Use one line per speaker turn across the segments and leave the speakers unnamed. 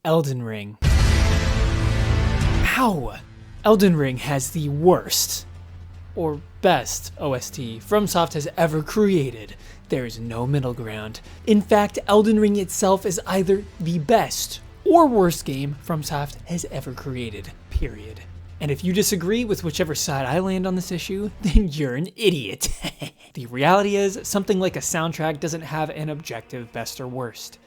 Elden Ring. Ow! Elden Ring has the worst, or best, OST FromSoft has ever created. There is no middle ground. In fact, Elden Ring itself is either the best or worst game FromSoft has ever created, period. And if you disagree with whichever side I land on this issue, then you're an idiot. The reality is, something like a soundtrack doesn't have an objective best or worst.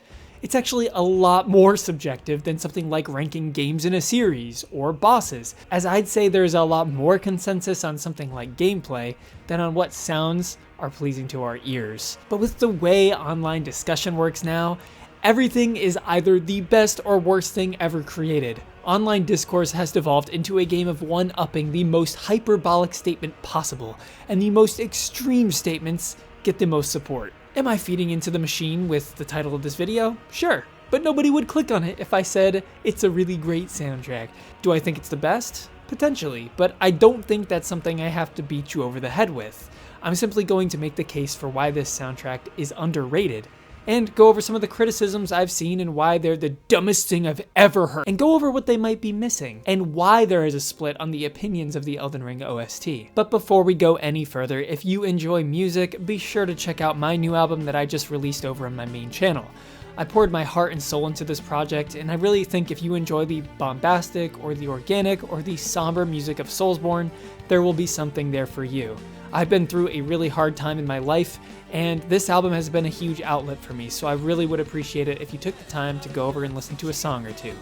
It's actually a lot more subjective than something like ranking games in a series or bosses, as I'd say there's a lot more consensus on something like gameplay than on what sounds are pleasing to our ears. But with the way online discussion works now, everything is either the best or worst thing ever created. Online discourse has devolved into a game of one-upping the most hyperbolic statement possible, and the most extreme statements get the most support. Am I feeding into the machine with the title of this video? Sure, but nobody would click on it if I said it's a really great soundtrack. Do I think it's the best? Potentially, but I don't think that's something I have to beat you over the head with. I'm simply going to make the case for why this soundtrack is underrated, and go over some of the criticisms I've seen and why they're the dumbest thing I've ever heard, and go over what they might be missing, and why there is a split on the opinions of the Elden Ring OST. But before we go any further, if you enjoy music, be sure to check out my new album that I just released over on my main channel. I poured my heart and soul into this project, and I really think if you enjoy the bombastic, or the organic, or the somber music of Soulsborne, there will be something there for you. I've been through a really hard time in my life, and this album has been a huge outlet for me, so I really would appreciate it if you took the time to go over and listen to a song or two.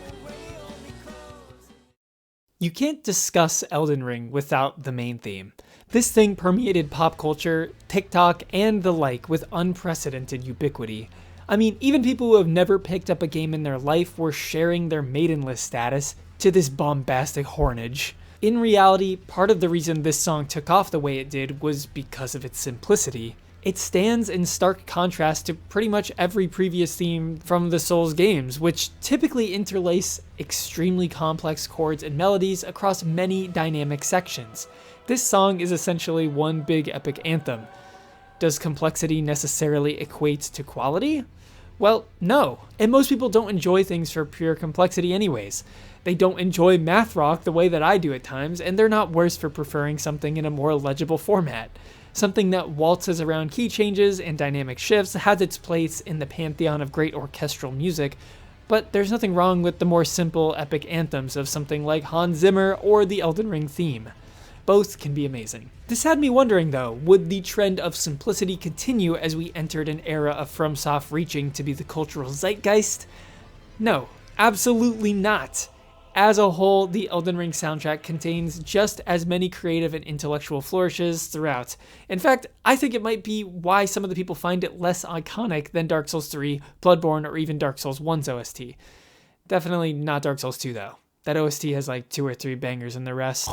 You can't discuss Elden Ring without the main theme. This thing permeated pop culture, TikTok, and the like with unprecedented ubiquity. I mean, even people who have never picked up a game in their life were sharing their maidenless status to this bombastic hornage. In reality, part of the reason this song took off the way it did was because of its simplicity. It stands in stark contrast to pretty much every previous theme from the Souls games, which typically interlace extremely complex chords and melodies across many dynamic sections. This song is essentially one big epic anthem. Does complexity necessarily equate to quality? Well, no, and most people don't enjoy things for pure complexity anyways. They don't enjoy math rock the way that I do at times, and they're not worse for preferring something in a more legible format. Something that waltzes around key changes and dynamic shifts has its place in the pantheon of great orchestral music, but there's nothing wrong with the more simple epic anthems of something like Hans Zimmer or the Elden Ring theme. Both can be amazing. This had me wondering though, would the trend of simplicity continue as we entered an era of FromSoft reaching to be the cultural zeitgeist? No, absolutely not. As a whole, the Elden Ring soundtrack contains just as many creative and intellectual flourishes throughout. In fact, I think it might be why some of the people find it less iconic than Dark Souls 3, Bloodborne, or even Dark Souls 1's OST. Definitely not Dark Souls 2 though. That OST has like 2 or 3 bangers in the rest.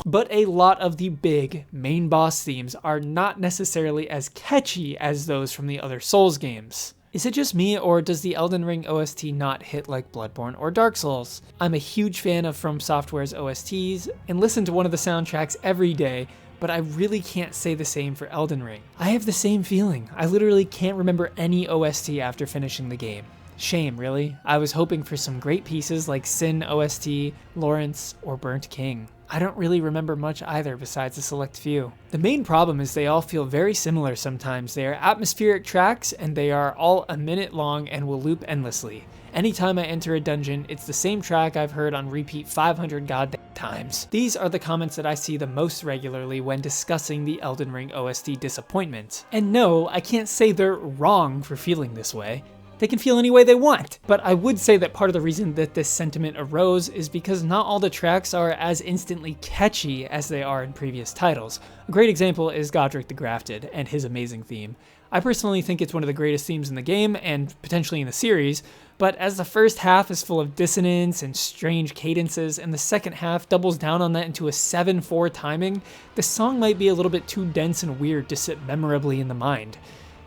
But a lot of the big main boss themes are not necessarily as catchy as those from the other Souls games. Is it just me, or does the Elden Ring OST not hit like Bloodborne or Dark Souls? I'm a huge fan of From Software's OSTs and listen to one of the soundtracks every day, but I really can't say the same for Elden Ring. I have the same feeling. I literally can't remember any OST after finishing the game. Shame, really. I was hoping for some great pieces like Sin OST, Lawrence, or Burnt King. I don't really remember much either besides a select few. The main problem is they all feel very similar sometimes. They are atmospheric tracks and they are all a minute long and will loop endlessly. Anytime I enter a dungeon, it's the same track I've heard on repeat 500 goddamn times. These are the comments that I see the most regularly when discussing the Elden Ring OST disappointment. And no, I can't say they're wrong for feeling this way. They can feel any way they want. But I would say that part of the reason that this sentiment arose is because not all the tracks are as instantly catchy as they are in previous titles. A great example is Godric the Grafted and his amazing theme. I personally think it's one of the greatest themes in the game and potentially in the series, but as the first half is full of dissonance and strange cadences and the second half doubles down on that into a 7/4 timing, the song might be a little bit too dense and weird to sit memorably in the mind.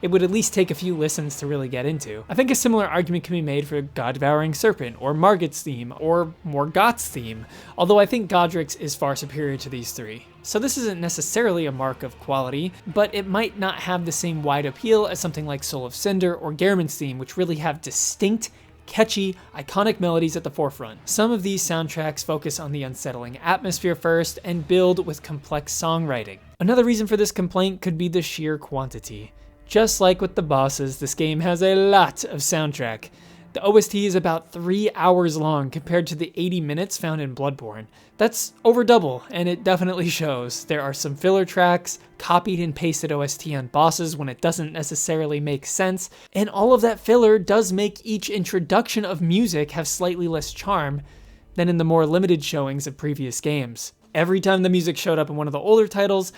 It would at least take a few listens to really get into. I think a similar argument can be made for God-Devouring Serpent, or Margit's theme, or Morgott's theme, although I think Godric's is far superior to these three. So this isn't necessarily a mark of quality, but it might not have the same wide appeal as something like Soul of Cinder or Gehrman's theme, which really have distinct, catchy, iconic melodies at the forefront. Some of these soundtracks focus on the unsettling atmosphere first and build with complex songwriting. Another reason for this complaint could be the sheer quantity. Just like with the bosses, this game has a lot of soundtrack. The OST is about 3 hours long compared to the 80 minutes found in Bloodborne. That's over double, and it definitely shows. There are some filler tracks, copied and pasted OST on bosses when it doesn't necessarily make sense, and all of that filler does make each introduction of music have slightly less charm than in the more limited showings of previous games. Every time the music showed up in one of the older titles,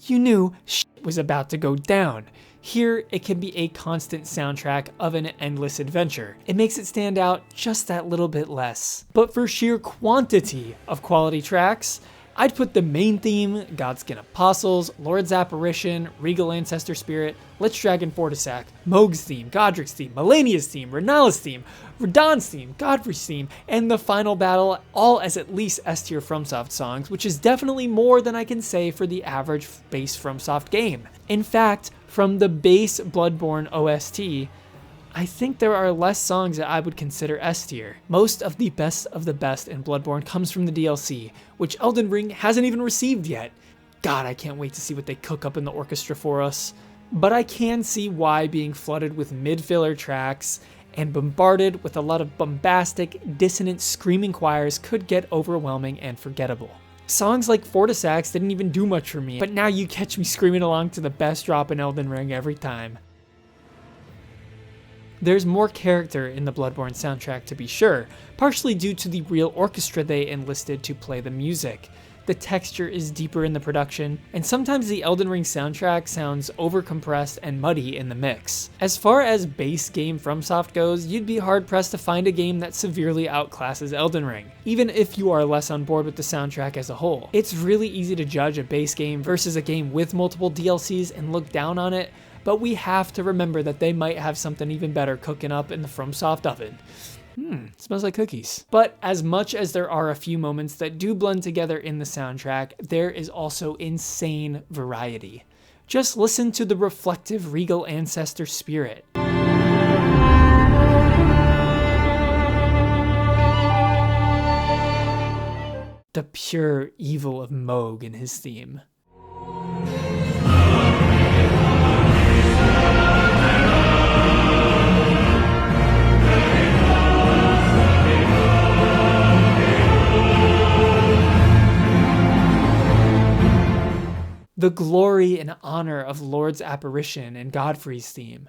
you knew shit was about to go down. Here, it can be a constant soundtrack of an endless adventure. It makes it stand out just that little bit less. But for sheer quantity of quality tracks, I'd put the main theme, Godskin Apostles, Lord's Apparition, Regal Ancestor Spirit, Lich Dragon Fortisac, Mohg's theme, Godric's theme, Melania's theme, Renala's theme, Radahn's theme, Godfrey's theme, and the final battle, all as at least S-tier FromSoft songs, which is definitely more than I can say for the average base FromSoft game. In fact, from the base Bloodborne OST, I think there are less songs that I would consider S-tier. Most of the best in Bloodborne comes from the DLC, which Elden Ring hasn't even received yet. God, I can't wait to see what they cook up in the orchestra for us. But I can see why being flooded with mid-filler tracks and bombarded with a lot of bombastic, dissonant, screaming choirs could get overwhelming and forgettable. Songs like Fortisac's didn't even do much for me, but now you catch me screaming along to the best drop in Elden Ring every time. There's more character in the Bloodborne soundtrack to be sure, partially due to the real orchestra they enlisted to play the music. The texture is deeper in the production, and sometimes the Elden Ring soundtrack sounds overcompressed and muddy in the mix. As far as base game FromSoft goes, you'd be hard-pressed to find a game that severely outclasses Elden Ring, even if you are less on board with the soundtrack as a whole. It's really easy to judge a base game versus a game with multiple DLCs and look down on it, but we have to remember that they might have something even better cooking up in the FromSoft oven. Smells like cookies. But as much as there are a few moments that do blend together in the soundtrack, there is also insane variety. Just listen to the reflective Regal Ancestor Spirit. The pure evil of Mohg in his theme. The glory and honor of Lord's Apparition and Godfrey's theme.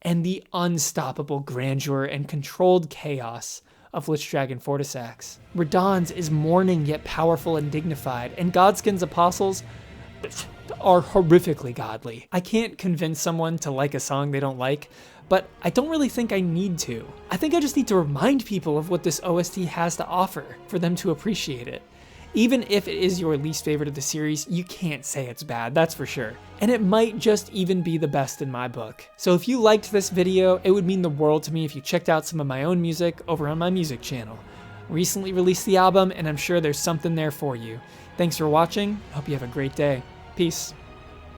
And the unstoppable grandeur and controlled chaos of Lich Dragon Fortisac. Radahn's is mourning yet powerful and dignified, and Godskin's Apostles are horrifically godly. I can't convince someone to like a song they don't like, but I don't really think I need to. I think I just need to remind people of what this OST has to offer for them to appreciate it. Even if it is your least favorite of the series, you can't say it's bad, that's for sure. And it might just even be the best in my book. So if you liked this video, it would mean the world to me if you checked out some of my own music over on my music channel. Recently released the album, and I'm sure there's something there for you. Thanks for watching, hope you have a great day. Peace.